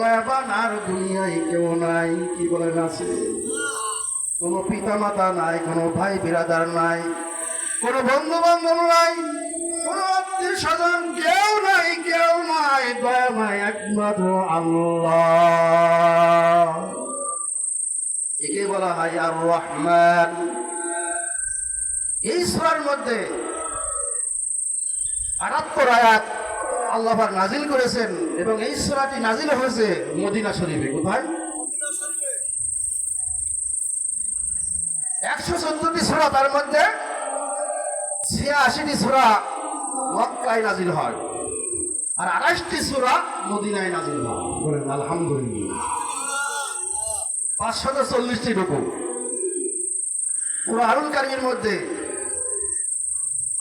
দয়াবান আর দুনিয়ায় কেউ নাই। কি বলেন আছে? কোনো পিতা মাতা নাই, কোনো ভাই বিরাদার নাই, কোনো বন্ধু বান্ধব নাই, কোনো আত্মীয় স্বজন কেউ নাই, কেউ নাই। দয়াময় একমাত্র আল্লাহ। একে বলা হয় আর রহমান। এই সূরার মধ্যে ৭৮ আয়াত আল্লাহ পাক নাজিল করেছেন এবং এই সূরাটি নাজিল হয়েছে মদিনা শরীফে। কোথায়? ১১৪টি সূরা, তার মধ্যে ৮৬টি সূরা মক্কায় নাজিল হয় আর ২৮টি সূরা মদিনায় নাজিল হয়। বলেন আলহামদুলিল্লাহ। ৫৪০টি রুকু। কুরআনুল কারীমের মধ্যে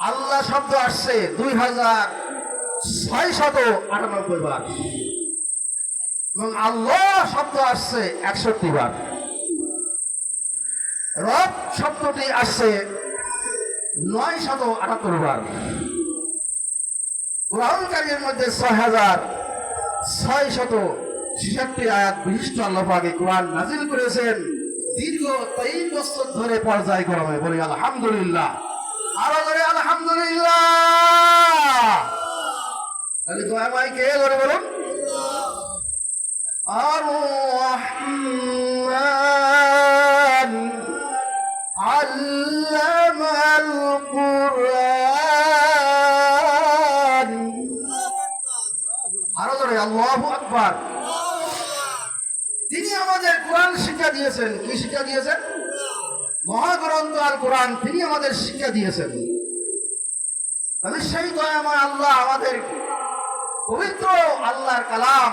আল্লাহ শব্দ আসছে ২৬৯৮ বার এবং আল্লাহ শব্দ আসছে ৬১ বার। রব শব্দটি আসছে ৯৭৮ বার। কুরআনুল কারীমের মধ্যে ৬৬৬৬ আয়াত বিশিষ্ট আল্লাহ পাক কোরআন নাজিল করেছেন দীর্ঘ ৩ বছর ধরে পর্যায়ক্রমে। বলি আলহামদুলিল্লাহ। আরো ধরে আলহামদুলিল্লাহ। তাহলে দয়াময় কে? ধরে বলুন। আর রহমান আল্লামাল কুরআন। আরো ধরে আল্লাহু আকবার। তিনি আমাদের কোরআন শিক্ষা দিয়েছেন। কি শিক্ষা দিয়েছেন? মহাগ্রন্থ আল কোরআন তিনি আমাদের শিক্ষা দিয়েছেন। তাহলে সেই দয়াময় আল্লাহ আমাদের পবিত্র আল্লাহর কালাম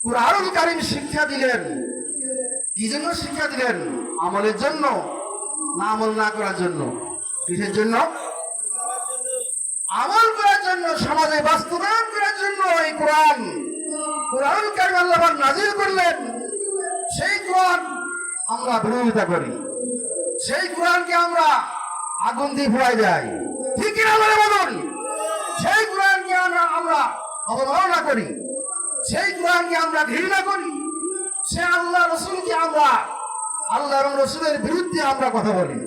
কুরআনুল কারীম শিক্ষা দিলেন। কি জন্য শিক্ষা দিলেন? আমলের জন্য না আমল না করার জন্য? কিসের জন্য? আমল করার জন্য, সমাজে বাস্তবায়ন করার জন্য এই কুরআনুল কারীম আল্লাহ নাজিল করলেন। সেই কোরআন আমরা বিরোধিতা করি, সেই কোরআনকে আমরা আগুন দিয়ে পুড়াই যাই। ঠিক কিনা বলুন? সেই কোরআনকে আমরা অবমাননা করি, সেই কোরআনকে আমরা ঘৃণা করি, সে আল্লাহ রসুলকে আমরা, আল্লাহ এবং রসুলের বিরুদ্ধে আমরা কথা বলি।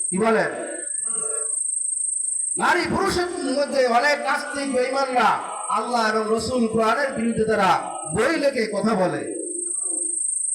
কি বলেন? নারী পুরুষের মধ্যে অনেক নাস্তিক বেঈমানরা আল্লাহ এবং রসুল কোরআনের বিরুদ্ধে তারা বই লেখে কথা বলে।